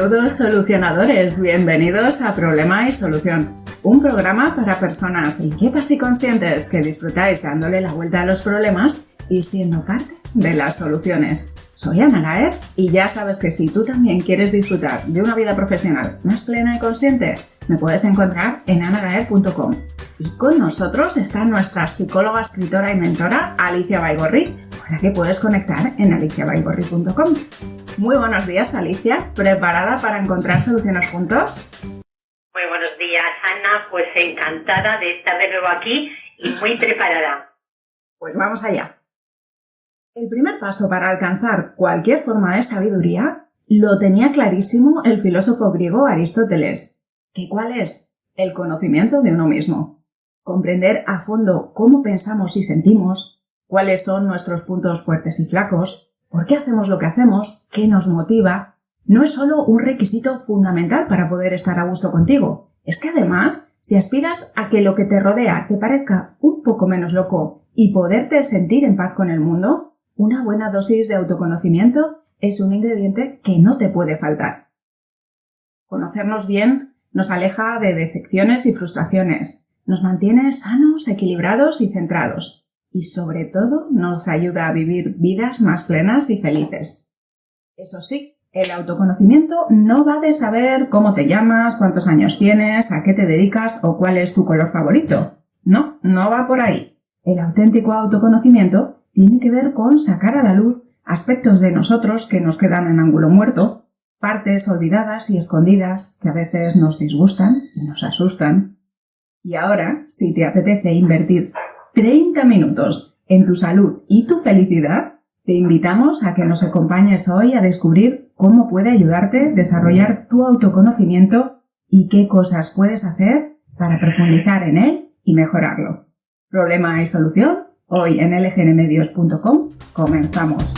Saludos solucionadores, bienvenidos a Problema y Solución, un programa para personas inquietas y conscientes que disfrutáis dándole la vuelta a los problemas y siendo parte de las soluciones. Soy Ana Gaer y ya sabes que si tú también quieres disfrutar de una vida profesional más plena y consciente, me puedes encontrar en anagaer.com. Y con nosotros está nuestra psicóloga, escritora y mentora Alicia Baigorri, con la que puedes conectar en aliciabaigorri.com. Muy buenos días, Alicia. ¿Preparada para encontrar soluciones juntos? Muy buenos días, Ana. Pues encantada de estar de nuevo aquí y muy preparada. Pues vamos allá. El primer paso para alcanzar cualquier forma de sabiduría lo tenía clarísimo el filósofo griego Aristóteles. ¿Que cuál es? El conocimiento de uno mismo. Comprender a fondo cómo pensamos y sentimos, cuáles son nuestros puntos fuertes y flacos, por qué hacemos lo que hacemos, qué nos motiva, no es solo un requisito fundamental para poder estar a gusto contigo. Es que además, si aspiras a que lo que te rodea te parezca un poco menos loco y poderte sentir en paz con el mundo, una buena dosis de autoconocimiento es un ingrediente que no te puede faltar. Conocernos bien nos aleja de decepciones y frustraciones, nos mantiene sanos, equilibrados y centrados, y sobre todo nos ayuda a vivir vidas más plenas y felices. Eso sí, el autoconocimiento no va de saber cómo te llamas, cuántos años tienes, a qué te dedicas o cuál es tu color favorito. No va por ahí. El auténtico autoconocimiento tiene que ver con sacar a la luz aspectos de nosotros que nos quedan en ángulo muerto, partes olvidadas y escondidas que a veces nos disgustan y nos asustan. Y ahora, si te apetece invertir 30 minutos en tu salud y tu felicidad, te invitamos a que nos acompañes hoy a descubrir cómo puede ayudarte a desarrollar tu autoconocimiento y qué cosas puedes hacer para profundizar en él y mejorarlo. Problema y solución, hoy en lgnmedios.com. Comenzamos.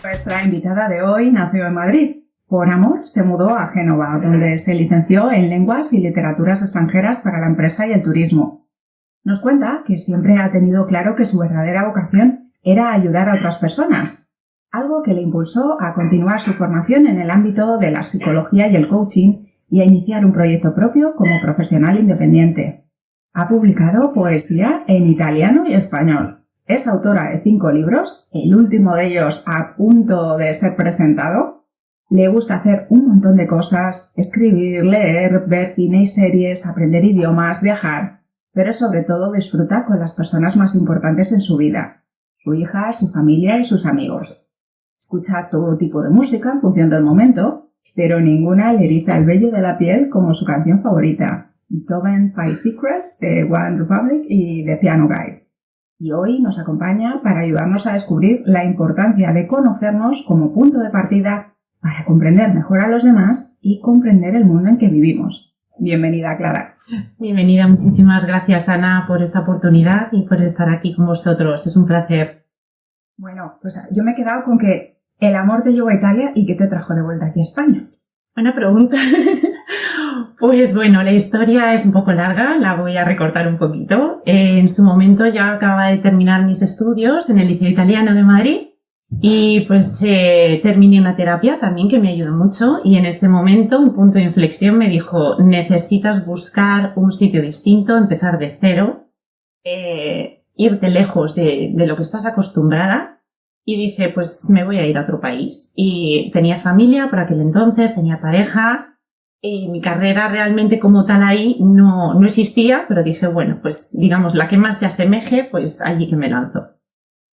Nuestra invitada de hoy nació en Madrid. Por amor se mudó a Génova, donde se licenció en Lenguas y Literaturas Extranjeras para la empresa y el turismo. Nos cuenta que siempre ha tenido claro que su verdadera vocación era ayudar a otras personas, algo que le impulsó a continuar su formación en el ámbito de la psicología y el coaching y a iniciar un proyecto propio como profesional independiente. Ha publicado poesía en italiano y español. Es autora de 5 libros, el último de ellos a punto de ser presentado. Le gusta hacer un montón de cosas, escribir, leer, ver cine y series, aprender idiomas, viajar, pero sobre todo disfruta con las personas más importantes en su vida, su hija, su familia y sus amigos. Escucha todo tipo de música en función del momento, pero ninguna le eriza el vello de la piel como su canción favorita, Beethoven Five Secrets de One Republic y The Piano Guys. Y hoy nos acompaña para ayudarnos a descubrir la importancia de conocernos como punto de partida para comprender mejor a los demás y comprender el mundo en que vivimos. Bienvenida, Clara. Bienvenida, muchísimas gracias, Ana, por esta oportunidad y por estar aquí con vosotros. Es un placer. Bueno, pues yo me he quedado con que el amor te llevó a Italia y ¿qué te trajo de vuelta aquí a España? Buena pregunta. Pues bueno, la historia es un poco larga, la voy a recortar un poquito. En su momento ya acababa de terminar mis estudios en el Liceo Italiano de Madrid y pues terminé una terapia también que me ayudó mucho y en ese momento un punto de inflexión me dijo: necesitas buscar un sitio distinto, empezar de cero, irte lejos de lo que estás acostumbrada. Y dije, pues me voy a ir a otro país. Y tenía familia por aquel entonces, tenía pareja. Y mi carrera realmente como tal ahí no existía, pero dije, bueno, pues digamos la que más se asemeje, pues allí que me lanzo.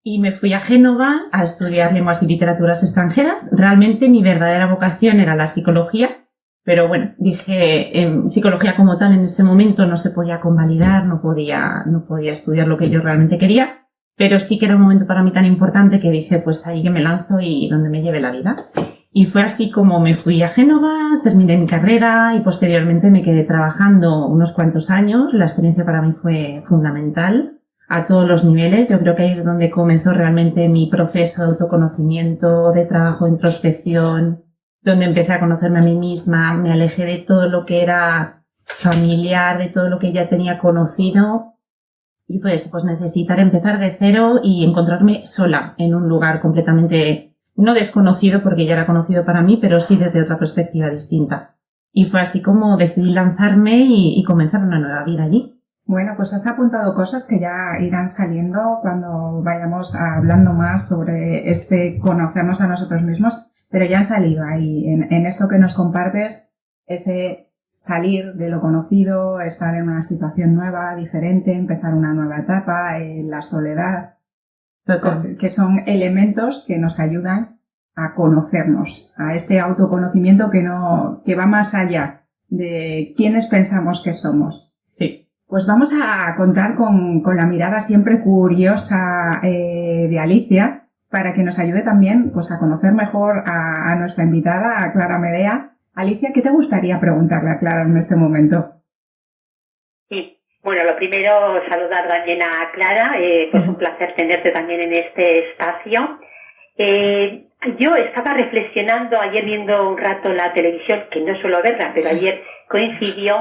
Y me fui a Génova a estudiar lenguas y literaturas extranjeras. Realmente mi verdadera vocación era la psicología, pero bueno, dije, psicología como tal en ese momento no se podía convalidar, no podía estudiar lo que yo realmente quería, pero sí que era un momento para mí tan importante que dije, pues ahí que me lanzo y donde me lleve la vida. Y fue así como me fui a Génova, terminé mi carrera y posteriormente me quedé trabajando unos cuantos años. La experiencia para mí fue fundamental a todos los niveles. Yo creo que ahí es donde comenzó realmente mi proceso de autoconocimiento, de trabajo de introspección, donde empecé a conocerme a mí misma, me alejé de todo lo que era familiar, de todo lo que ya tenía conocido Y pues necesitar empezar de cero y encontrarme sola en un lugar completamente no desconocido, porque ya era conocido para mí, pero sí desde otra perspectiva distinta. Y fue así como decidí lanzarme y comenzar una nueva vida allí. Bueno, pues has apuntado cosas que ya irán saliendo cuando vayamos hablando más sobre conocernos a nosotros mismos, pero ya han salido ahí en esto que nos compartes, ese salir de lo conocido, estar en una situación nueva, diferente, empezar una nueva etapa, la soledad, que son elementos que nos ayudan a conocernos, a este autoconocimiento que va más allá de quiénes pensamos que somos. Sí. Pues vamos a contar con la mirada siempre curiosa de Alicia para que nos ayude también pues, a conocer mejor a nuestra invitada, a Clara Medea. Alicia, ¿qué te gustaría preguntarle a Clara en este momento? Sí, bueno, lo primero, saludar también a Clara, pues un placer tenerte también en este espacio. Yo estaba reflexionando ayer viendo un rato la televisión, que no suelo verla, pero ayer coincidió,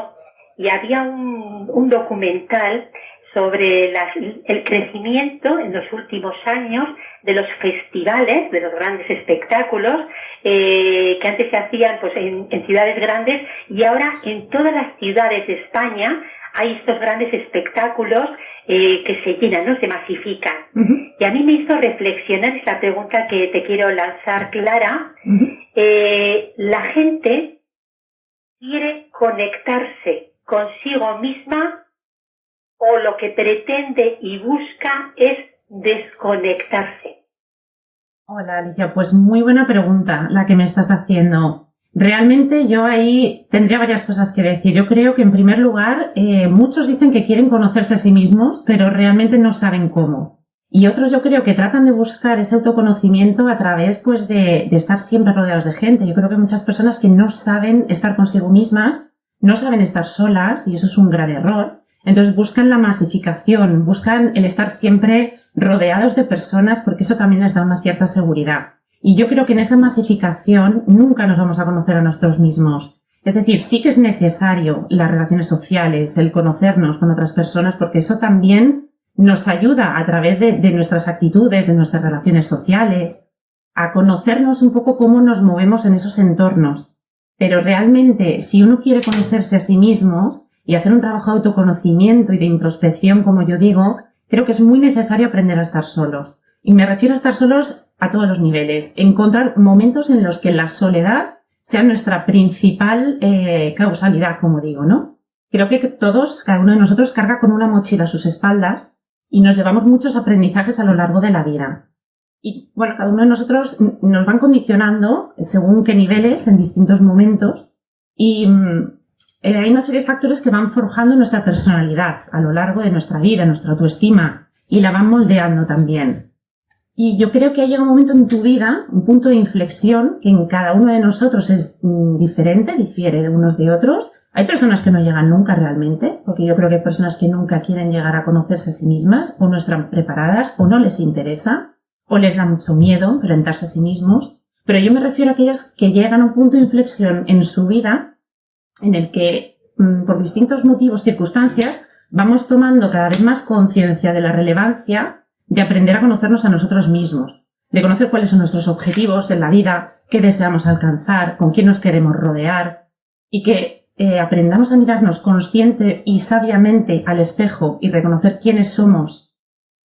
y había un documental sobre el crecimiento en los últimos años de los festivales, de los grandes espectáculos, que antes se hacían pues en ciudades grandes, y ahora en todas las ciudades de España hay estos grandes espectáculos que se llenan, ¿no? Se masifican. Uh-huh. Y a mí me hizo reflexionar esta pregunta que te quiero lanzar, Clara. Uh-huh. La gente quiere conectarse consigo misma, o lo que pretende y busca es desconectarse. Hola, Alicia, pues muy buena pregunta la que me estás haciendo. Realmente yo ahí tendría varias cosas que decir. Yo creo que en primer lugar, muchos dicen que quieren conocerse a sí mismos, pero realmente no saben cómo. Y otros yo creo que tratan de buscar ese autoconocimiento a través pues de estar siempre rodeados de gente. Yo creo que hay muchas personas que no saben estar consigo mismas, no saben estar solas, y eso es un gran error. Entonces buscan la masificación, buscan el estar siempre rodeados de personas, porque eso también les da una cierta seguridad. Y yo creo que en esa masificación nunca nos vamos a conocer a nosotros mismos. Es decir, sí que es necesario las relaciones sociales, el conocernos con otras personas, porque eso también nos ayuda a través de nuestras actitudes, de nuestras relaciones sociales, a conocernos un poco cómo nos movemos en esos entornos. Pero realmente, si uno quiere conocerse a sí mismo y hacer un trabajo de autoconocimiento y de introspección, como yo digo, creo que es muy necesario aprender a estar solos. Y me refiero a estar solos a todos los niveles. Encontrar momentos en los que la soledad sea nuestra principal causalidad, como digo, ¿no? Creo que todos, cada uno de nosotros, carga con una mochila a sus espaldas y nos llevamos muchos aprendizajes a lo largo de la vida. Y, bueno, cada uno de nosotros nos van condicionando según qué niveles en distintos momentos, y hay una serie de factores que van forjando nuestra personalidad a lo largo de nuestra vida, nuestra autoestima, y la van moldeando también. Y yo creo que ha llegado un momento en tu vida, un punto de inflexión, que en cada uno de nosotros es diferente, difiere de unos de otros. Hay personas que no llegan nunca realmente, porque yo creo que hay personas que nunca quieren llegar a conocerse a sí mismas, o no están preparadas, o no les interesa, o les da mucho miedo enfrentarse a sí mismos. Pero yo me refiero a aquellas que llegan a un punto de inflexión en su vida, en el que, por distintos motivos, circunstancias, vamos tomando cada vez más conciencia de la relevancia de aprender a conocernos a nosotros mismos, de conocer cuáles son nuestros objetivos en la vida, qué deseamos alcanzar, con quién nos queremos rodear, y que aprendamos a mirarnos consciente y sabiamente al espejo y reconocer quiénes somos,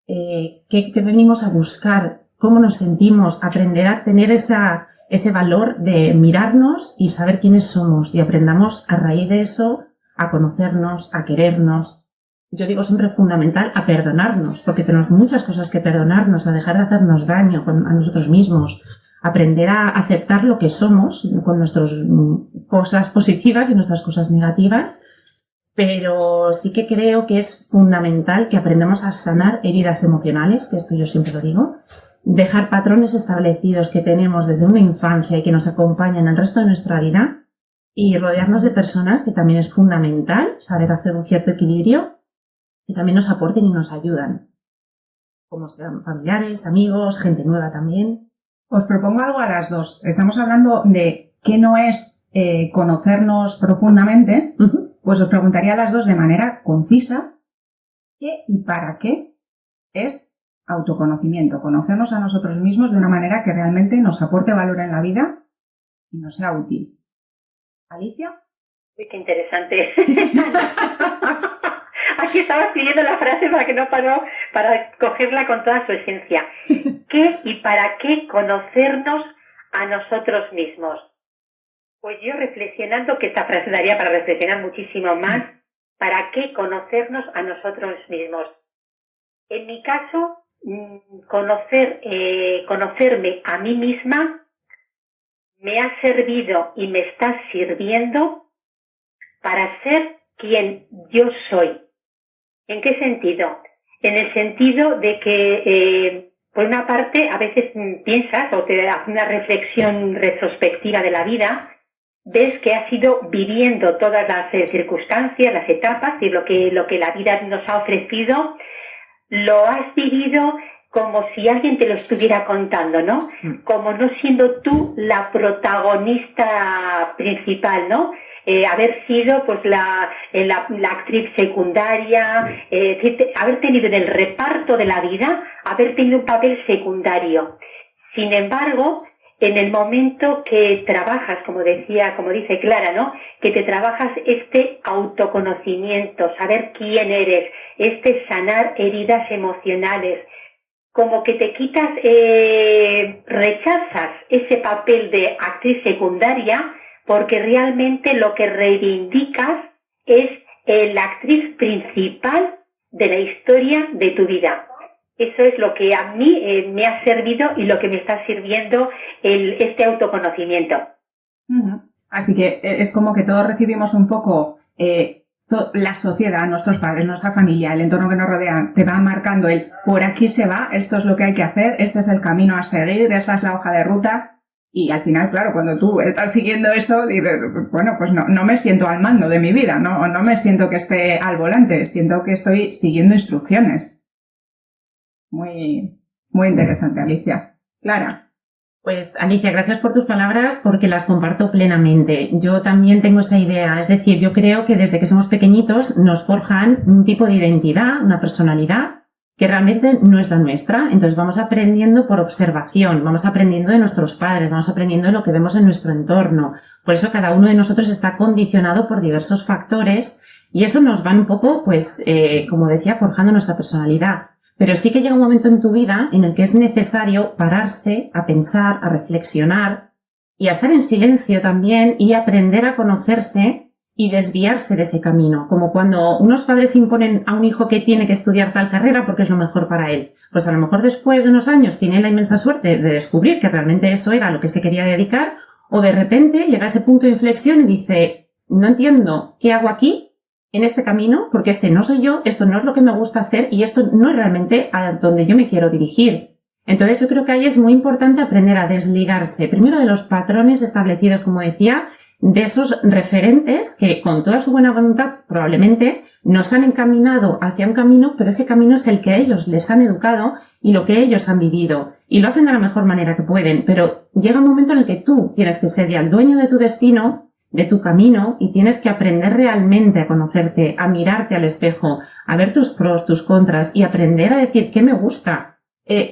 qué venimos a buscar, cómo nos sentimos, aprender a tener ese valor de mirarnos y saber quiénes somos, y aprendamos a raíz de eso a conocernos, a querernos. Yo digo siempre fundamental a perdonarnos, porque tenemos muchas cosas que perdonarnos, a dejar de hacernos daño a nosotros mismos, aprender a aceptar lo que somos con nuestras cosas positivas y nuestras cosas negativas, pero sí que creo que es fundamental que aprendamos a sanar heridas emocionales, que esto yo siempre lo digo, dejar patrones establecidos que tenemos desde una infancia y que nos acompañan el resto de nuestra vida, y rodearnos de personas, que también es fundamental, saber hacer un cierto equilibrio, que también nos aporten y nos ayudan, como sean familiares, amigos, gente nueva también. Os propongo algo a las dos. Estamos hablando de qué no es conocernos profundamente. Uh-huh. Pues os preguntaría a las dos de manera concisa ¿Qué y para qué es autoconocimiento? Conocernos a nosotros mismos de una manera que realmente nos aporte valor en la vida y nos sea útil. ¿Alicia? Uy, qué interesante. Aquí estaba escribiendo la frase para que no paró, para cogerla con toda su esencia. ¿Qué y para qué conocernos a nosotros mismos? Pues yo reflexionando, que esta frase daría para reflexionar muchísimo más, ¿para qué conocernos a nosotros mismos? En mi caso, conocerme a mí misma me ha servido y me está sirviendo para ser quien yo soy. ¿En qué sentido? En el sentido de que, por una parte, a veces piensas o te haces una reflexión retrospectiva de la vida, ves que has ido viviendo todas las circunstancias, las etapas y lo que la vida nos ha ofrecido, lo has vivido como si alguien te lo estuviera contando, ¿no? Como no siendo tú la protagonista principal, ¿no? Haber sido pues la actriz secundaria, haber tenido en el reparto de la vida, haber tenido un papel secundario. Sin embargo, en el momento que trabajas, como dice Clara, ¿no? Que te trabajas este autoconocimiento, saber quién eres, sanar heridas emocionales, como que te quitas, rechazas ese papel de actriz secundaria, porque realmente lo que reivindicas es la actriz principal de la historia de tu vida. Eso es lo que a mí me ha servido y lo que me está sirviendo este autoconocimiento. Así que es como que todos recibimos un poco la sociedad, nuestros padres, nuestra familia, el entorno que nos rodea, te va marcando por aquí se va, esto es lo que hay que hacer, este es el camino a seguir, esa es la hoja de ruta. Y al final, claro, cuando tú estás siguiendo eso, dices, bueno, pues no me siento al mando de mi vida, no me siento que esté al volante, siento que estoy siguiendo instrucciones. Muy, muy interesante, Alicia. Clara. Pues Alicia, gracias por tus palabras porque las comparto plenamente. Yo también tengo esa idea, es decir, yo creo que desde que somos pequeñitos nos forjan un tipo de identidad, una personalidad que realmente no es la nuestra. Entonces vamos aprendiendo por observación, vamos aprendiendo de nuestros padres, vamos aprendiendo de lo que vemos en nuestro entorno. Por eso cada uno de nosotros está condicionado por diversos factores y eso nos va un poco, pues, como decía, forjando nuestra personalidad. Pero sí que llega un momento en tu vida en el que es necesario pararse, a pensar, a reflexionar y a estar en silencio también y aprender a conocerse y desviarse de ese camino. Como cuando unos padres imponen a un hijo que tiene que estudiar tal carrera porque es lo mejor para él. Pues a lo mejor después de unos años tiene la inmensa suerte de descubrir que realmente eso era a lo que se quería dedicar, o de repente llega a ese punto de inflexión y dice, no entiendo qué hago aquí en este camino, porque este no soy yo, esto no es lo que me gusta hacer y esto no es realmente a donde yo me quiero dirigir. Entonces yo creo que ahí es muy importante aprender a desligarse, primero de los patrones establecidos, como decía, de esos referentes que con toda su buena voluntad probablemente nos han encaminado hacia un camino, pero ese camino es el que ellos les han educado y lo que ellos han vivido y lo hacen de la mejor manera que pueden, pero llega un momento en el que tú tienes que ser ya el dueño de tu destino, de tu camino, y tienes que aprender realmente a conocerte, a mirarte al espejo, a ver tus pros, tus contras y aprender a decir qué me gusta.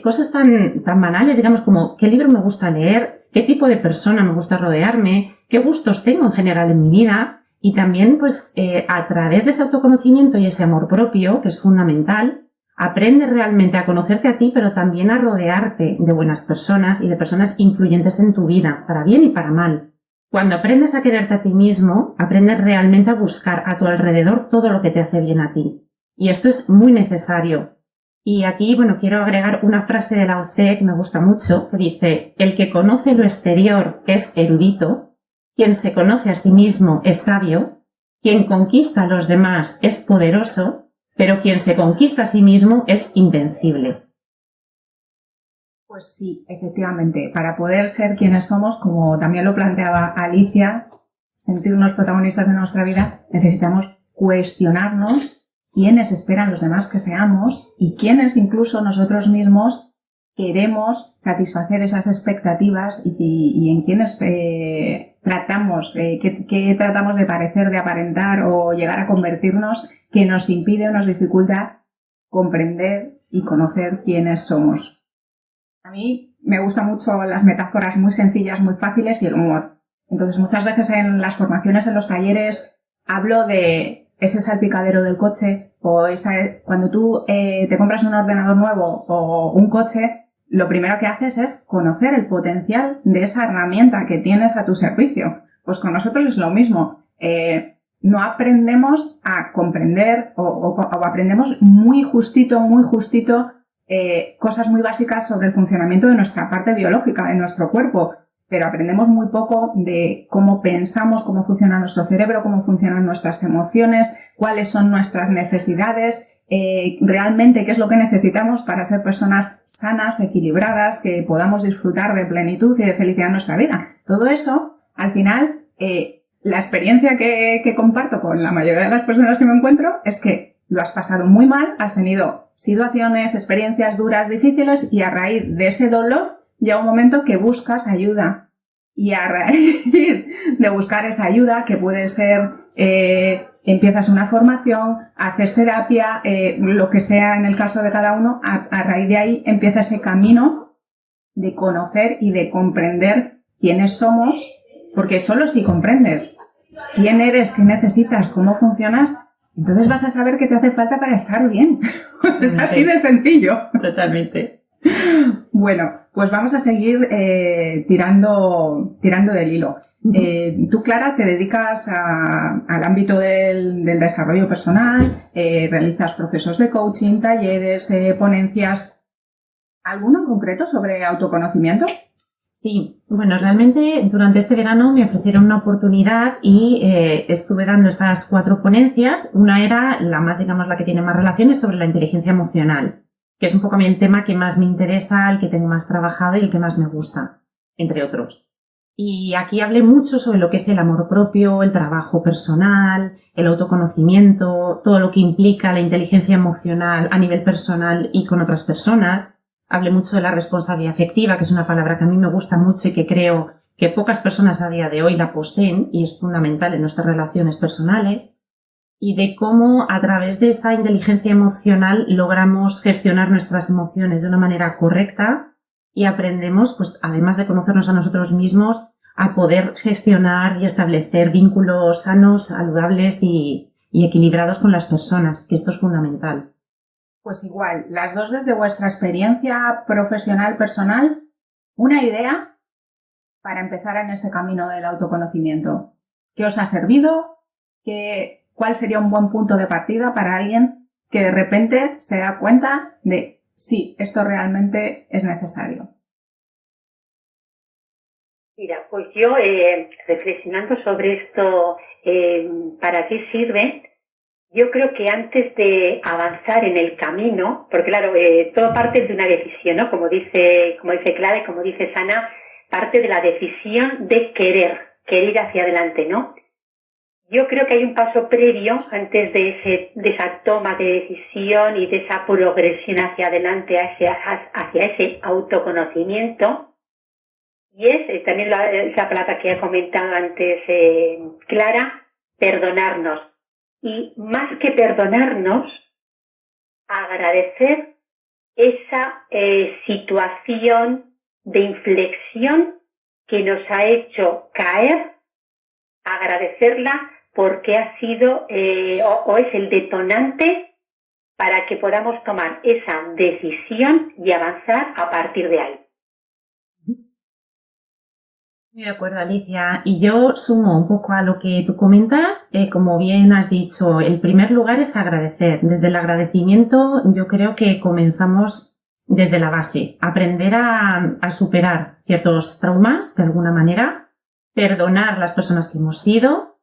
Cosas tan banales, digamos, como qué libro me gusta leer, qué tipo de persona me gusta rodearme, qué gustos tengo en general en mi vida, y también pues a través de ese autoconocimiento y ese amor propio, que es fundamental, aprende realmente a conocerte a ti, pero también a rodearte de buenas personas y de personas influyentes en tu vida, para bien y para mal. Cuando aprendes a quererte a ti mismo, aprendes realmente a buscar a tu alrededor todo lo que te hace bien a ti. Y esto es muy necesario. Y aquí, bueno, quiero agregar una frase de Lao Tse que me gusta mucho, que dice, el que conoce lo exterior es erudito, quien se conoce a sí mismo es sabio, quien conquista a los demás es poderoso, pero quien se conquista a sí mismo es invencible. Pues sí, efectivamente, para poder ser quienes somos, como también lo planteaba Alicia, sentirnos protagonistas de nuestra vida, necesitamos cuestionarnos quiénes esperan los demás que seamos y quiénes incluso nosotros mismos queremos satisfacer esas expectativas y en quiénes tratamos, qué tratamos de parecer, de aparentar o llegar a convertirnos, que nos impide o nos dificulta comprender y conocer quiénes somos. A mí me gustan mucho las metáforas muy sencillas, muy fáciles y el humor. Entonces, muchas veces en las formaciones, en los talleres, hablo de ese salpicadero del coche o cuando tú te compras un ordenador nuevo o un coche, lo primero que haces es conocer el potencial de esa herramienta que tienes a tu servicio. Pues con nosotros es lo mismo. No aprendemos a comprender o aprendemos muy justito, cosas muy básicas sobre el funcionamiento de nuestra parte biológica, de nuestro cuerpo, pero aprendemos muy poco de cómo pensamos, cómo funciona nuestro cerebro, cómo funcionan nuestras emociones, cuáles son nuestras necesidades, realmente qué es lo que necesitamos para ser personas sanas, equilibradas, que podamos disfrutar de plenitud y de felicidad en nuestra vida. Todo eso, al final, la experiencia que comparto con la mayoría de las personas que me encuentro es que lo has pasado muy mal, has tenido situaciones, experiencias duras, difíciles, y a raíz de ese dolor llega un momento que buscas ayuda. Y a raíz de buscar esa ayuda, que puede ser, empiezas una formación, haces terapia, lo que sea en el caso de cada uno, a raíz de ahí empieza ese camino de conocer y de comprender quiénes somos, porque solo si comprendes quién eres, qué necesitas, cómo funcionas, entonces vas a saber qué te hace falta para estar bien. Es así de sencillo. Totalmente. Bueno, pues vamos a seguir tirando del hilo. Tú, Clara, te dedicas al ámbito del desarrollo personal, realizas procesos de coaching, talleres, ponencias. ¿Alguno en concreto sobre autoconocimiento? Sí, bueno, realmente durante este verano me ofrecieron una oportunidad y estuve dando estas 4 ponencias. Una era la más, digamos, la que tiene más relaciones sobre la inteligencia emocional, que es un poco a mí el tema que más me interesa, el que tengo más trabajado y el que más me gusta, entre otros. Y aquí hablé mucho sobre lo que es el amor propio, el trabajo personal, el autoconocimiento, todo lo que implica la inteligencia emocional a nivel personal y con otras personas. Hablé mucho de la responsabilidad afectiva, que es una palabra que a mí me gusta mucho y que creo que pocas personas a día de hoy la poseen y es fundamental en nuestras relaciones personales. Y de cómo a través de esa inteligencia emocional logramos gestionar nuestras emociones de una manera correcta y aprendemos, pues además de conocernos a nosotros mismos, a poder gestionar y establecer vínculos sanos, saludables y equilibrados con las personas, que esto es fundamental. Pues igual, las dos desde vuestra experiencia profesional, personal, una idea para empezar en este camino del autoconocimiento. ¿Qué os ha servido? ¿Cuál sería un buen punto de partida para alguien que de repente se da cuenta de sí, esto realmente es necesario? Mira, pues yo reflexionando sobre esto, ¿para qué sirve? Yo creo que antes de avanzar en el camino, porque claro, todo parte de una decisión, ¿no? Como dice Clara y como dice Sana, parte de la decisión de querer hacia adelante, ¿no? Yo creo que hay un paso previo antes de esa toma de decisión y de esa progresión hacia adelante, hacia ese autoconocimiento, y es también esa palabra que ha comentado antes Clara, perdonarnos. Y más que perdonarnos, agradecer esa situación de inflexión que nos ha hecho caer, agradecerla porque ha sido o es el detonante para que podamos tomar esa decisión y avanzar a partir de ahí. De acuerdo, Alicia. Y yo sumo un poco a lo que tú comentas. Como bien has dicho, el primer lugar es agradecer. Desde el agradecimiento yo creo que comenzamos desde la base. Aprender a superar ciertos traumas de alguna manera, perdonar a las personas que hemos sido,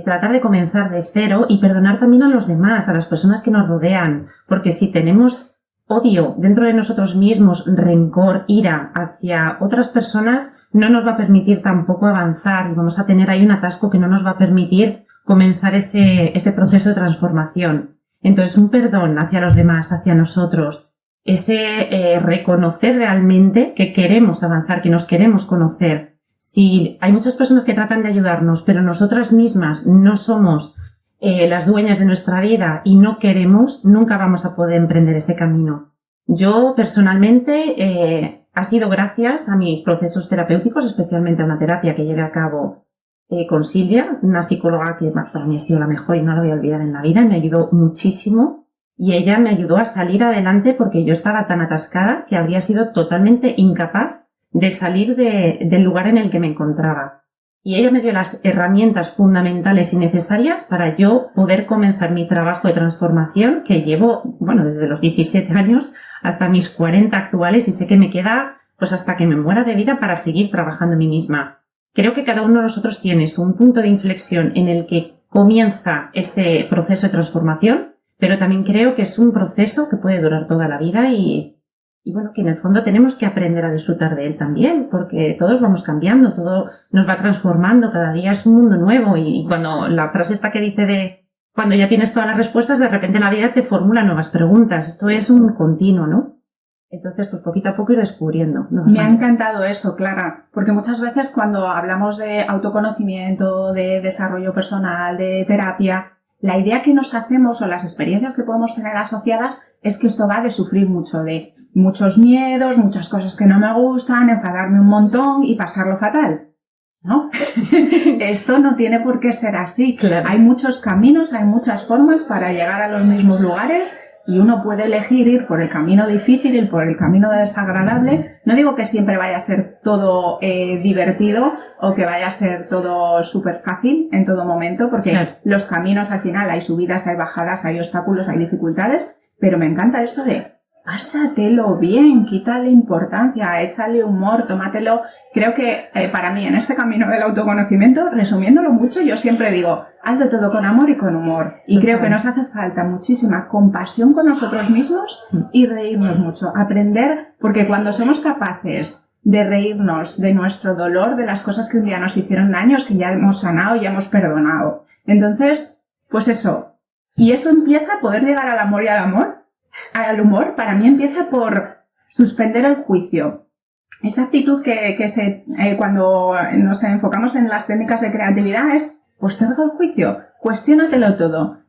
tratar de comenzar de cero y perdonar también a los demás, a las personas que nos rodean. Porque si tenemos odio dentro de nosotros mismos, rencor, ira hacia otras personas, no nos va a permitir tampoco avanzar y vamos a tener ahí un atasco que no nos va a permitir comenzar ese proceso de transformación. Entonces, un perdón hacia los demás, hacia nosotros, ese reconocer realmente que queremos avanzar, que nos queremos conocer. Si hay muchas personas que tratan de ayudarnos, pero nosotras mismas no somos las dueñas de nuestra vida y no queremos, nunca vamos a poder emprender ese camino. Yo personalmente ha sido gracias a mis procesos terapéuticos, especialmente a una terapia que llevé a cabo con Silvia, una psicóloga que para mí ha sido la mejor y no la voy a olvidar en la vida, me ayudó muchísimo y ella me ayudó a salir adelante porque yo estaba tan atascada que habría sido totalmente incapaz de salir del lugar en el que me encontraba. Y ella me dio las herramientas fundamentales y necesarias para yo poder comenzar mi trabajo de transformación que llevo, bueno, desde los 17 años hasta mis 40 actuales y sé que me queda pues hasta que me muera de vida para seguir trabajando en mí misma. Creo que cada uno de nosotros tiene un punto de inflexión en el que comienza ese proceso de transformación, pero también creo que es un proceso que puede durar toda la vida y bueno, que en el fondo tenemos que aprender a disfrutar de él también, porque todos vamos cambiando, todo nos va transformando, cada día es un mundo nuevo y cuando la frase esta que dice de cuando ya tienes todas las respuestas, de repente la vida te formula nuevas preguntas. Esto es un continuo, ¿no? Entonces, pues poquito a poco ir descubriendo. Me ha encantado eso, Clara, porque muchas veces cuando hablamos de autoconocimiento, de desarrollo personal, de terapia, la idea que nos hacemos o las experiencias que podemos tener asociadas es que esto va de sufrir mucho, de muchos miedos, muchas cosas que no me gustan, enfadarme un montón y pasarlo fatal, ¿no? Esto no tiene por qué ser así. Claro. Hay muchos caminos, hay muchas formas para llegar a los mismos lugares y uno puede elegir ir por el camino difícil y por el camino desagradable. No digo que siempre vaya a ser todo divertido o que vaya a ser todo súper fácil en todo momento, porque claro, los caminos al final hay subidas, hay bajadas, hay obstáculos, hay dificultades, pero me encanta esto de pásatelo bien, quítale importancia, échale humor, tómatelo. Creo que para mí en este camino del autoconocimiento, resumiéndolo mucho, yo siempre digo, hazlo todo con amor y con humor. Y creo que nos hace falta muchísima compasión con nosotros mismos y reírnos mucho, aprender, porque cuando somos capaces de reírnos de nuestro dolor, de las cosas que un día nos hicieron daños, que ya hemos sanado, ya hemos perdonado. Entonces, pues eso. Y eso empieza a poder llegar al amor y al humor, para mí empieza por suspender el juicio. Esa actitud que cuando nos enfocamos en las técnicas de creatividad es posterga el juicio, cuestiónatelo todo,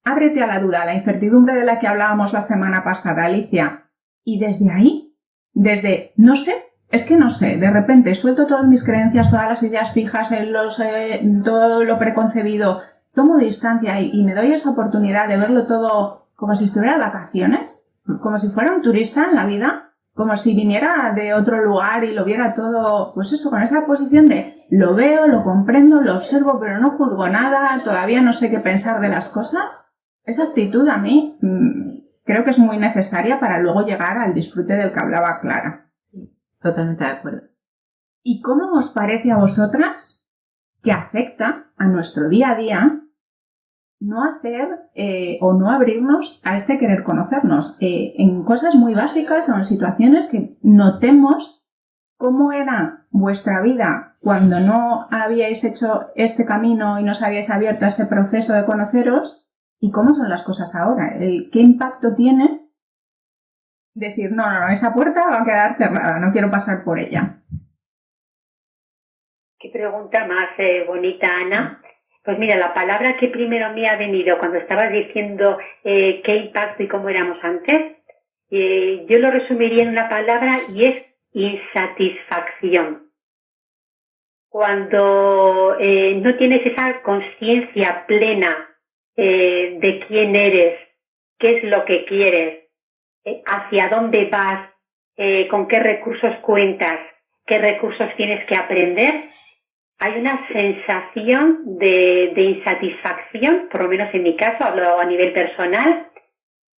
ábrete a la duda, a la incertidumbre de la que hablábamos la semana pasada, Alicia, y desde ahí, desde no sé, es que no sé, de repente suelto todas mis creencias, todas las ideas fijas, todo lo preconcebido, tomo distancia y me doy esa oportunidad de verlo todo como si estuviera de vacaciones, como si fuera un turista en la vida, como si viniera de otro lugar y lo viera todo, pues eso, con esa posición de lo veo, lo comprendo, lo observo, pero no juzgo nada, todavía no sé qué pensar de las cosas. Esa actitud a mí creo que es muy necesaria para luego llegar al disfrute del que hablaba Clara. Sí, totalmente de acuerdo. ¿Y cómo os parece a vosotras que afecta a nuestro día a día no hacer o no abrirnos a este querer conocernos en cosas muy básicas o en situaciones que notemos cómo era vuestra vida cuando no habíais hecho este camino y no os habíais abierto a este proceso de conoceros y cómo son las cosas ahora? ¿Qué impacto tiene decir, no, esa puerta va a quedar cerrada, no quiero pasar por ella? Qué pregunta más bonita, Ana. Pues mira, la palabra que primero me ha venido cuando estabas diciendo qué impacto y cómo éramos antes, yo lo resumiría en una palabra y es insatisfacción. Cuando no tienes esa conciencia plena de quién eres, qué es lo que quieres, hacia dónde vas, con qué recursos cuentas, qué recursos tienes que aprender, hay una sensación de insatisfacción, por lo menos en mi caso, hablo a nivel personal,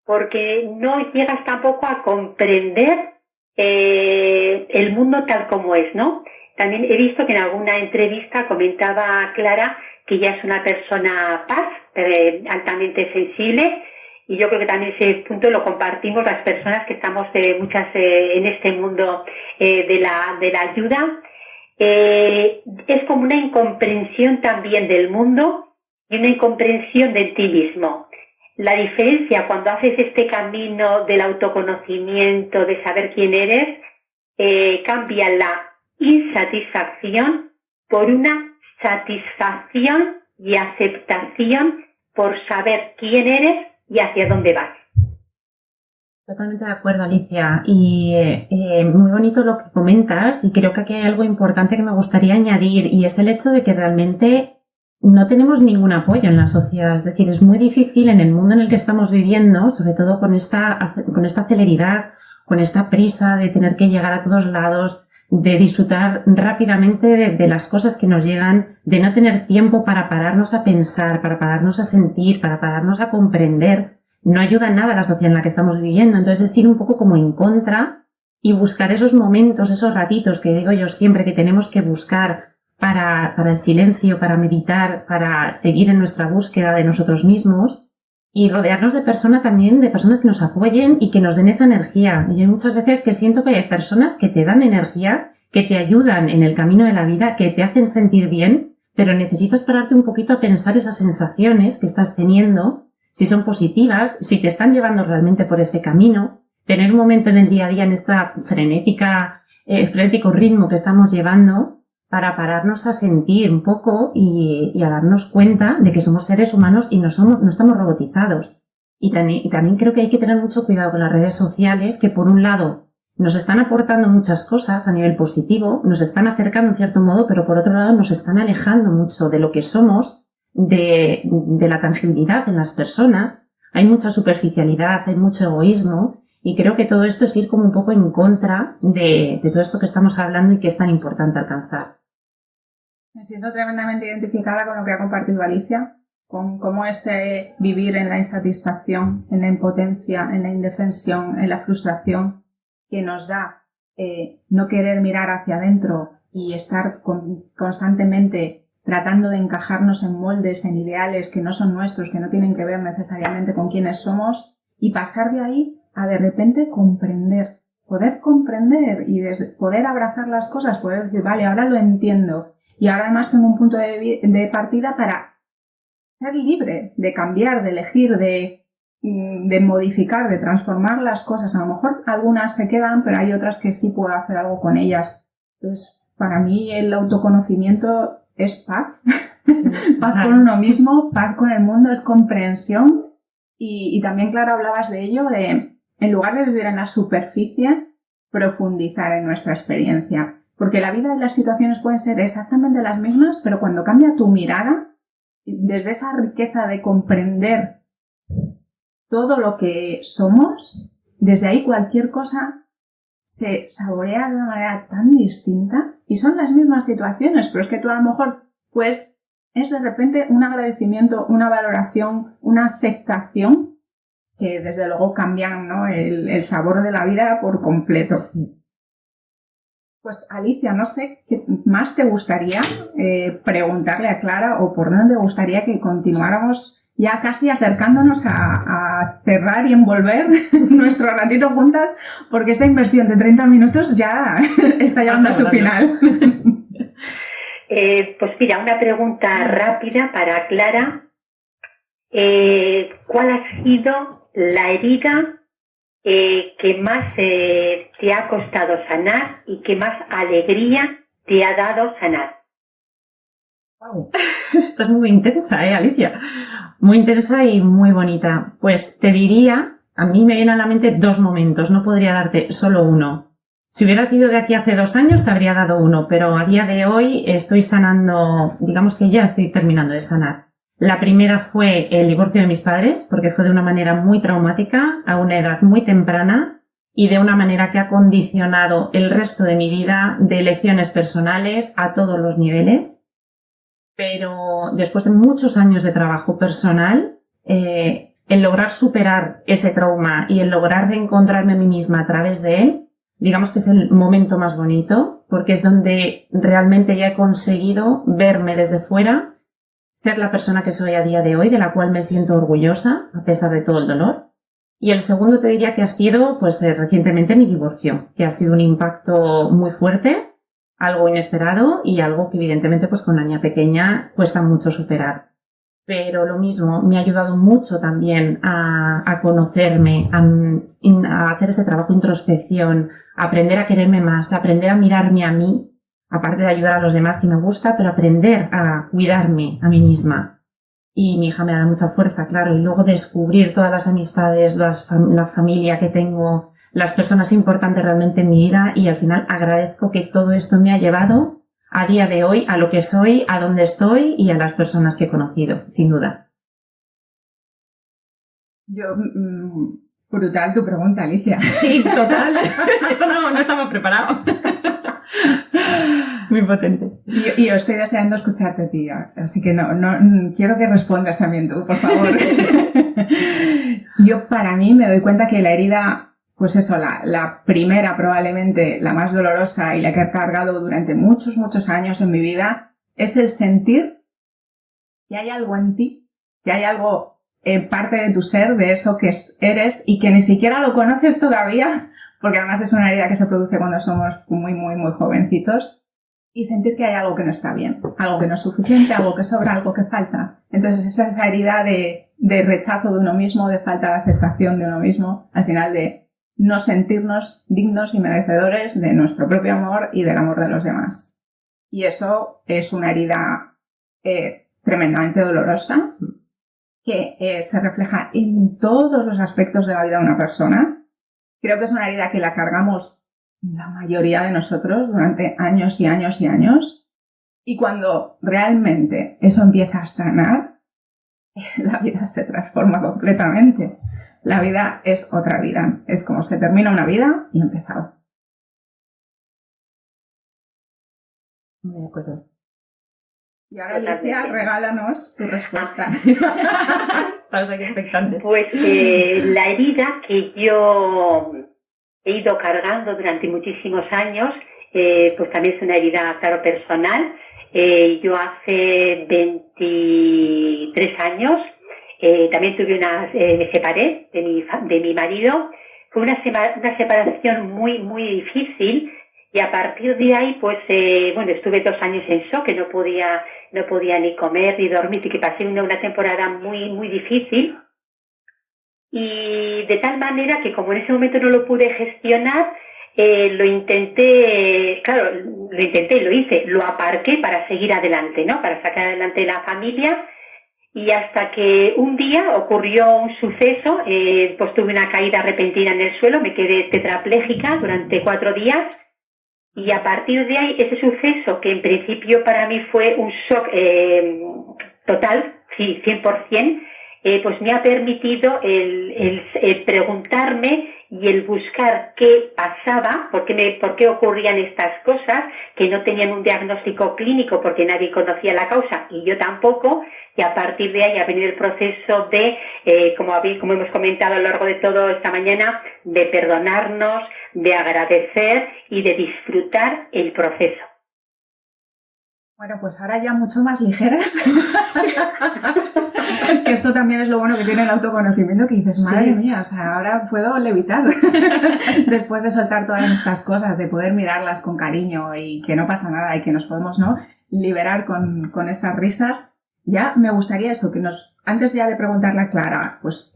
porque no llegas tampoco a comprender el mundo tal como es, ¿no? También he visto que en alguna entrevista comentaba Clara que ella es una persona paz, altamente sensible, y yo creo que también ese punto lo compartimos las personas que estamos muchas en este mundo de la ayuda. Es como una incomprensión también del mundo y una incomprensión de ti mismo. La diferencia cuando haces este camino del autoconocimiento, de saber quién eres, cambia la insatisfacción por una satisfacción y aceptación por saber quién eres y hacia dónde vas. Totalmente de acuerdo, Alicia. Y muy bonito lo que comentas, y creo que aquí hay algo importante que me gustaría añadir, y es el hecho de que realmente no tenemos ningún apoyo en la sociedad. Es decir, es muy difícil en el mundo en el que estamos viviendo, sobre todo con esta celeridad, con esta prisa de tener que llegar a todos lados, de disfrutar rápidamente de las cosas que nos llegan, de no tener tiempo para pararnos a pensar, para pararnos a sentir, para pararnos a comprender. No ayuda en nada a la sociedad en la que estamos viviendo. Entonces es ir un poco como en contra y buscar esos momentos, esos ratitos que digo yo siempre que tenemos que buscar para el silencio, para meditar, para seguir en nuestra búsqueda de nosotros mismos, y rodearnos de personas que nos apoyen y que nos den esa energía. Y hay muchas veces que siento que hay personas que te dan energía, que te ayudan en el camino de la vida, que te hacen sentir bien, pero necesitas pararte un poquito a pensar esas sensaciones que estás teniendo, si son positivas, si te están llevando realmente por ese camino, tener un momento en el día a día en esta frenético ritmo que estamos llevando para pararnos a sentir un poco y a darnos cuenta de que somos seres humanos y no estamos robotizados. Y también creo que hay que tener mucho cuidado con las redes sociales, que por un lado nos están aportando muchas cosas a nivel positivo, nos están acercando en cierto modo, pero por otro lado nos están alejando mucho de lo que somos, de la tangibilidad en las personas. Hay mucha superficialidad, hay mucho egoísmo, y creo que todo esto es ir como un poco en contra de todo esto que estamos hablando y que es tan importante alcanzar. Me siento tremendamente identificada con lo que ha compartido Alicia, con cómo es vivir en la insatisfacción, en la impotencia, en la indefensión, en la frustración que nos da no querer mirar hacia adentro y estar constantemente tratando de encajarnos en moldes, en ideales que no son nuestros, que no tienen que ver necesariamente con quiénes somos, y pasar de ahí a de repente poder comprender y poder abrazar las cosas, poder decir, vale, ahora lo entiendo, y ahora además tengo un punto de partida para ser libre de cambiar, de elegir, de modificar, de transformar las cosas. A lo mejor algunas se quedan, pero hay otras que sí puedo hacer algo con ellas. Entonces, para mí el autoconocimiento es paz, paz con uno mismo, paz con el mundo, es comprensión, y también, Clara, hablabas de ello, de en lugar de vivir en la superficie, profundizar en nuestra experiencia, porque la vida y las situaciones pueden ser exactamente las mismas, pero cuando cambia tu mirada, desde esa riqueza de comprender todo lo que somos, desde ahí cualquier cosa se saborea de una manera tan distinta, y son las mismas situaciones, pero es que tú a lo mejor, pues, es de repente un agradecimiento, una valoración, una aceptación que desde luego cambian, ¿no?, el sabor de la vida por completo. Sí. Pues Alicia, no sé qué más te gustaría preguntarle a Clara, o por dónde te gustaría que continuáramos ya casi acercándonos a cerrar y envolver nuestro ratito juntas, porque esta inversión de 30 minutos ya está llegando a su final. Pues mira, una pregunta rápida para Clara. ¿Cuál ha sido la herida que más te ha costado sanar y que más alegría te ha dado sanar? Wow. Estás muy intensa, Alicia. Muy intensa y muy bonita. Pues te diría, a mí me vienen a la mente dos momentos, no podría darte solo uno. Si hubieras ido de aquí hace 2 años te habría dado uno, pero a día de hoy estoy sanando, digamos que ya estoy terminando de sanar. La primera fue el divorcio de mis padres, porque fue de una manera muy traumática, a una edad muy temprana, y de una manera que ha condicionado el resto de mi vida, de elecciones personales a todos los niveles. Pero después de muchos años de trabajo personal, el lograr superar ese trauma y el lograr reencontrarme a mí misma a través de él, digamos que es el momento más bonito, porque es donde realmente ya he conseguido verme desde fuera, ser la persona que soy a día de hoy, de la cual me siento orgullosa, a pesar de todo el dolor. Y el segundo te diría que ha sido, pues recientemente mi divorcio, que ha sido un impacto muy fuerte, algo inesperado y algo que evidentemente pues con una niña pequeña cuesta mucho superar. Pero lo mismo, me ha ayudado mucho también a conocerme, a hacer ese trabajo de introspección, a aprender a quererme más, a aprender a mirarme a mí, aparte de ayudar a los demás, que me gusta, pero aprender a cuidarme a mí misma. Y mi hija me da mucha fuerza, claro, y luego descubrir todas las amistades, la familia que tengo, las personas importantes realmente en mi vida, y al final agradezco que todo esto me ha llevado a día de hoy a lo que soy, a donde estoy y a las personas que he conocido, sin duda. Brutal tu pregunta, Alicia. Sí, total. Esto no estaba preparado. Muy potente. Y estoy deseando escucharte, tía. Así que no quiero que respondas también tú, por favor. Yo, para mí, me doy cuenta que la herida, pues eso, la primera, probablemente la más dolorosa y la que he cargado durante muchos, muchos años en mi vida, es el sentir que hay algo en ti, que hay algo parte de tu ser, de eso que eres y que ni siquiera lo conoces todavía, porque además es una herida que se produce cuando somos muy, muy, muy jovencitos, y sentir que hay algo que no está bien, algo que no es suficiente, algo que sobra, algo que falta. Entonces esa herida de rechazo de uno mismo, de falta de aceptación de uno mismo, al final de no sentirnos dignos y merecedores de nuestro propio amor y del amor de los demás. Y eso es una herida tremendamente dolorosa, que se refleja en todos los aspectos de la vida de una persona. Creo que es una herida que la cargamos la mayoría de nosotros durante años y años y años. Y cuando realmente eso empieza a sanar, la vida se transforma completamente. La vida es otra vida. Es como se termina una vida y ha empezado. De acuerdo. Y ahora, Alicia, regálanos tu respuesta. Estamos aquí expectantes. Pues la herida que yo he ido cargando durante muchísimos años, pues también es una herida, claro, personal. Yo hace 23 años también me separé de mi marido. Fue una separación muy, muy difícil. Y a partir de ahí, pues, estuve 2 años en shock, que no podía ni comer ni dormir, y que pasé una temporada muy, muy difícil. Y de tal manera que como en ese momento no lo pude gestionar, lo intenté, lo hice, lo aparqué para seguir adelante, ¿no? Para sacar adelante la familia. Y hasta que un día ocurrió un suceso, pues tuve una caída repentina en el suelo, me quedé tetrapléjica durante 4 días. Y a partir de ahí, ese suceso, que en principio para mí fue un shock total, sí, 100%, pues me ha permitido el preguntarme y el buscar qué pasaba, por qué ocurrían estas cosas, que no tenían un diagnóstico clínico porque nadie conocía la causa y yo tampoco. Y a partir de ahí ha venido el proceso de, como hemos comentado a lo largo de todo esta mañana, de perdonarnos, de agradecer y de disfrutar el proceso. Bueno, pues ahora ya mucho más ligeras. Que esto también es lo bueno que tiene el autoconocimiento, que dices, madre mía, o sea, ahora puedo levitar. Después de soltar todas estas cosas, de poder mirarlas con cariño y que no pasa nada y que nos podemos, ¿no?, liberar con estas risas. Ya me gustaría eso, que antes ya de preguntarle a Clara, pues,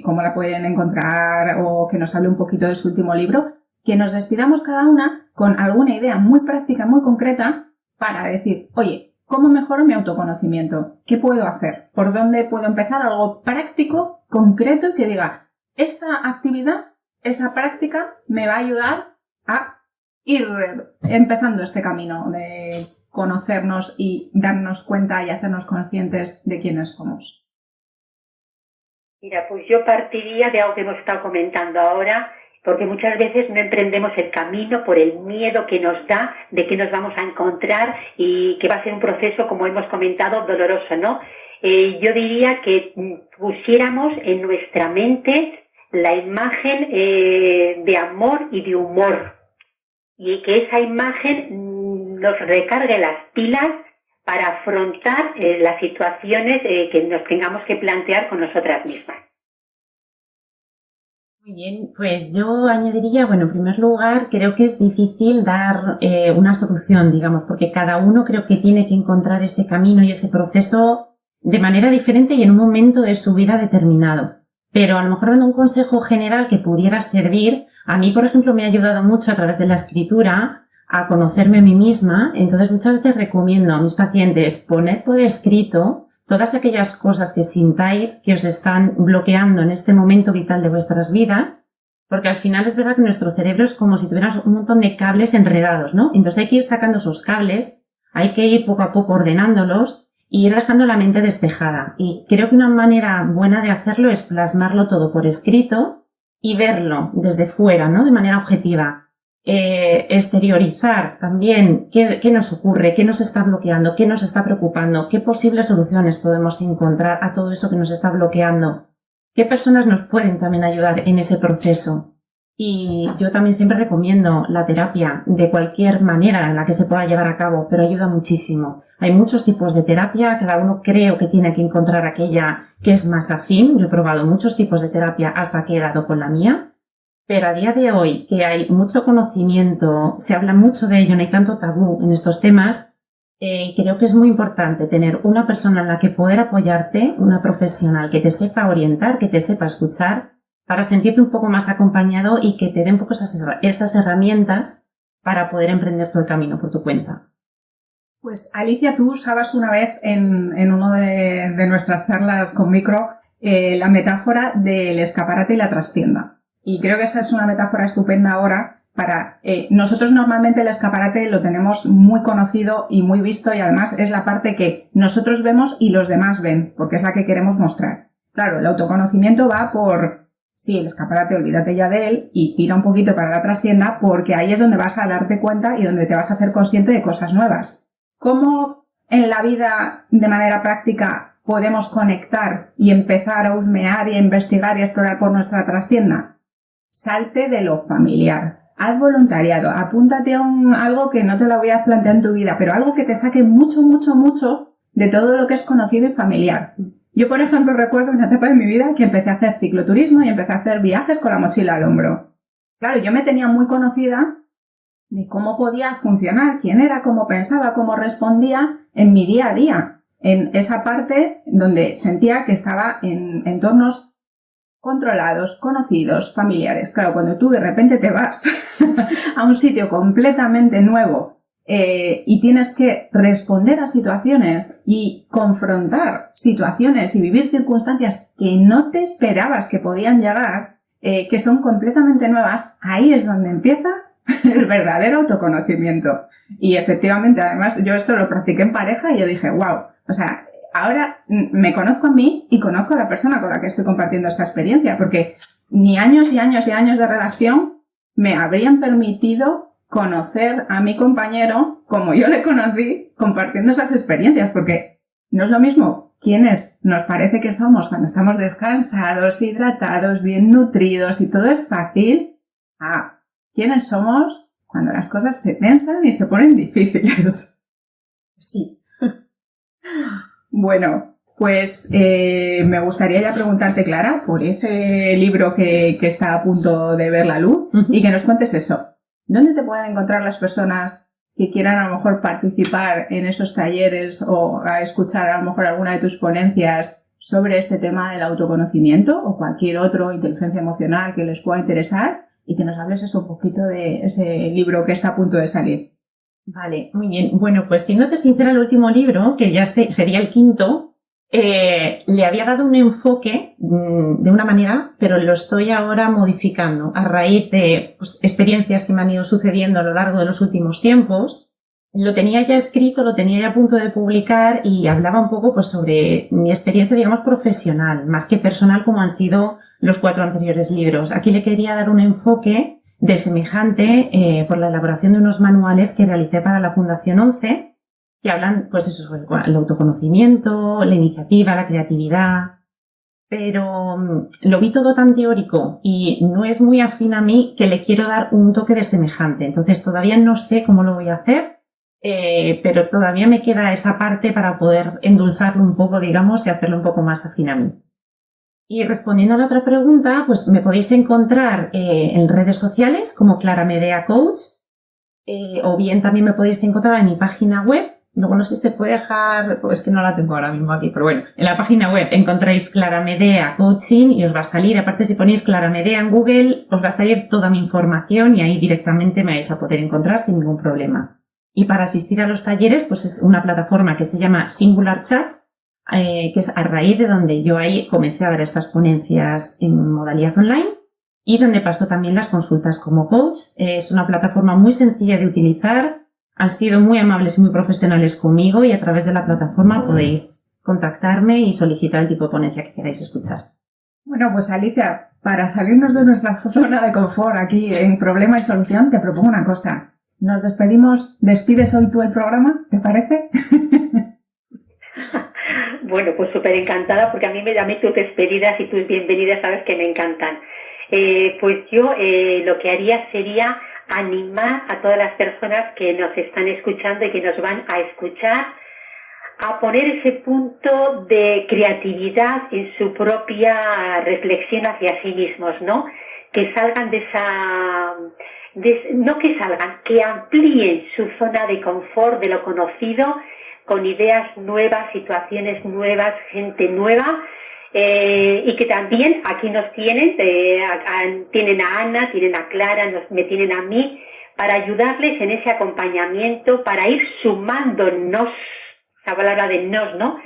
cómo la pueden encontrar o que nos hable un poquito de su último libro, que nos despidamos cada una con alguna idea muy práctica, muy concreta, para decir, oye, ¿cómo mejoro mi autoconocimiento? ¿Qué puedo hacer? ¿Por dónde puedo empezar? Algo práctico, concreto, y que diga, esa actividad, esa práctica me va a ayudar a ir empezando este camino de conocernos y darnos cuenta y hacernos conscientes de quiénes somos. Mira, pues yo partiría de algo que hemos estado comentando ahora, porque muchas veces no emprendemos el camino por el miedo que nos da de que nos vamos a encontrar y que va a ser un proceso, como hemos comentado, doloroso, ¿no? Yo diría que pusiéramos en nuestra mente la imagen de amor y de humor, y que esa imagen nos recargue las pilas para afrontar las situaciones que nos tengamos que plantear con nosotras mismas. Muy bien, pues yo añadiría, bueno, en primer lugar, creo que es difícil dar una solución, digamos, porque cada uno creo que tiene que encontrar ese camino y ese proceso de manera diferente y en un momento de su vida determinado. Pero a lo mejor dando un consejo general que pudiera servir, a mí, por ejemplo, me ha ayudado mucho a través de la escritura a conocerme a mí misma. Entonces muchas veces recomiendo a mis pacientes poner por escrito todas aquellas cosas que sintáis que os están bloqueando en este momento vital de vuestras vidas, porque al final es verdad que nuestro cerebro es como si tuviéramos un montón de cables enredados, ¿no? Entonces hay que ir sacando esos cables, hay que ir poco a poco ordenándolos y ir dejando la mente despejada. Y creo que una manera buena de hacerlo es plasmarlo todo por escrito y verlo desde fuera, ¿no? De manera objetiva. Exteriorizar también qué nos ocurre, qué nos está bloqueando, qué nos está preocupando, qué posibles soluciones podemos encontrar a todo eso que nos está bloqueando, qué personas nos pueden también ayudar en ese proceso. Y yo también siempre recomiendo la terapia de cualquier manera en la que se pueda llevar a cabo, pero ayuda muchísimo. Hay muchos tipos de terapia, cada uno creo que tiene que encontrar aquella que es más afín. Yo he probado muchos tipos de terapia hasta que he dado con la mía. Pero a día de hoy, que hay mucho conocimiento, se habla mucho de ello, no hay tanto tabú en estos temas, creo que es muy importante tener una persona en la que poder apoyarte, una profesional que te sepa orientar, que te sepa escuchar, para sentirte un poco más acompañado y que te dé un poco esas herramientas para poder emprender tu camino por tu cuenta. Pues Alicia, tú usabas una vez en una de nuestras charlas con Micro la metáfora del escaparate y la trastienda. Y creo que esa es una metáfora estupenda ahora para... nosotros normalmente el escaparate lo tenemos muy conocido y muy visto y además es la parte que nosotros vemos y los demás ven, porque es la que queremos mostrar. Claro, el autoconocimiento va por... Sí, el escaparate, olvídate ya de él y tira un poquito para la trastienda porque ahí es donde vas a darte cuenta y donde te vas a hacer consciente de cosas nuevas. ¿Cómo en la vida de manera práctica podemos conectar y empezar a husmear y a investigar y a explorar por nuestra trastienda? Salte de lo familiar, haz voluntariado, apúntate a algo que no te lo habías planteado en tu vida, pero algo que te saque mucho, mucho, mucho de todo lo que es conocido y familiar. Yo, por ejemplo, recuerdo una etapa de mi vida que empecé a hacer cicloturismo y empecé a hacer viajes con la mochila al hombro. Claro, yo me tenía muy conocida de cómo podía funcionar, quién era, cómo pensaba, cómo respondía en mi día a día, en esa parte donde sentía que estaba en entornos controlados, conocidos, familiares. Claro, cuando tú de repente te vas a un sitio completamente nuevo y tienes que responder a situaciones y confrontar situaciones y vivir circunstancias que no te esperabas que podían llegar, que son completamente nuevas, ahí es donde empieza el verdadero autoconocimiento. Y efectivamente, además, yo esto lo practiqué en pareja y yo dije, wow, o sea, ahora me conozco a mí y conozco a la persona con la que estoy compartiendo esta experiencia, porque ni años y años y años de relación me habrían permitido conocer a mi compañero como yo le conocí compartiendo esas experiencias, porque no es lo mismo quienes nos parece que somos cuando estamos descansados, hidratados, bien nutridos y todo es fácil, a quienes somos cuando las cosas se tensan y se ponen difíciles. Sí. Bueno, pues me gustaría ya preguntarte, Clara, por ese libro que está a punto de ver la luz y que nos cuentes eso. ¿Dónde te pueden encontrar las personas que quieran a lo mejor participar en esos talleres o a escuchar a lo mejor alguna de tus ponencias sobre este tema del autoconocimiento o cualquier otro, inteligencia emocional, que les pueda interesar y que nos hables eso un poquito de ese libro que está a punto de salir? Vale, muy bien. Bueno, pues siéndote sincera, el último libro, que ya sería el quinto, le había dado un enfoque de una manera, pero lo estoy ahora modificando a raíz de experiencias que me han ido sucediendo a lo largo de los últimos tiempos. Lo tenía ya escrito, lo tenía ya a punto de publicar y hablaba un poco pues sobre mi experiencia, digamos, profesional, más que personal como han sido los 4 anteriores libros. Aquí le quería dar un enfoque de semejante por la elaboración de unos manuales que realicé para la Fundación 11, que hablan, pues eso, sobre el autoconocimiento, la iniciativa, la creatividad, pero lo vi todo tan teórico y no es muy afín a mí que le quiero dar un toque de semejante. Entonces todavía no sé cómo lo voy a hacer, pero todavía me queda esa parte para poder endulzarlo un poco, digamos, y hacerlo un poco más afín a mí. Y respondiendo a la otra pregunta, pues me podéis encontrar en redes sociales como Clara Medea Coach, o bien también me podéis encontrar en mi página web Luego no sé si se puede dejar, pues que no la tengo ahora mismo aquí, pero bueno, en la página web encontráis Clara Medea Coaching y os va a salir, aparte si ponéis Clara Medea en Google, os va a salir toda mi información y ahí directamente me vais a poder encontrar sin ningún problema. Y para asistir a los talleres, pues es una plataforma que se llama Singular Chats, que es a raíz de donde yo ahí comencé a dar estas ponencias en modalidad online y donde paso también las consultas como coach. Es una plataforma muy sencilla de utilizar. Han sido muy amables y muy profesionales conmigo y a través de la plataforma podéis contactarme y solicitar el tipo de ponencia que queráis escuchar. Bueno, pues Alicia, para salirnos de nuestra zona de confort aquí en Problema y Solución, te propongo una cosa. Nos despedimos, despides hoy tú el programa, ¿te parece? Bueno, pues súper encantada porque a mí tus despedidas y tus bienvenidas sabes que me encantan. Pues yo lo que haría sería animar a todas las personas que nos están escuchando y que nos van a escuchar a poner ese punto de creatividad en su propia reflexión hacia sí mismos, ¿no? Que salgan que amplíen su zona de confort de lo conocido con ideas nuevas, situaciones nuevas, gente nueva. Y que también aquí nos tienen a Ana, tienen a Clara, me tienen a mí, para ayudarles en ese acompañamiento, para ir sumándonos, esa palabra de nos, ¿no?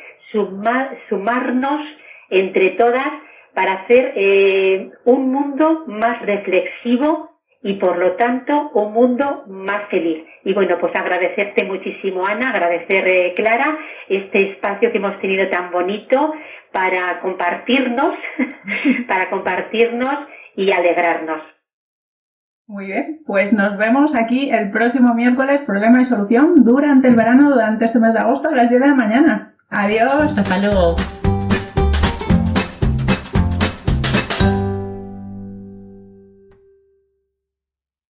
Sumarnos entre todas para hacer un mundo más reflexivo y por lo tanto un mundo más feliz. Y bueno, pues agradecerte muchísimo, Ana, agradecer, Clara, este espacio que hemos tenido tan bonito para compartirnos y alegrarnos. Muy bien, pues nos vemos aquí el próximo miércoles, Problema y Solución, durante el verano, durante este mes de agosto a las 10 de la mañana. Adiós. Hasta luego.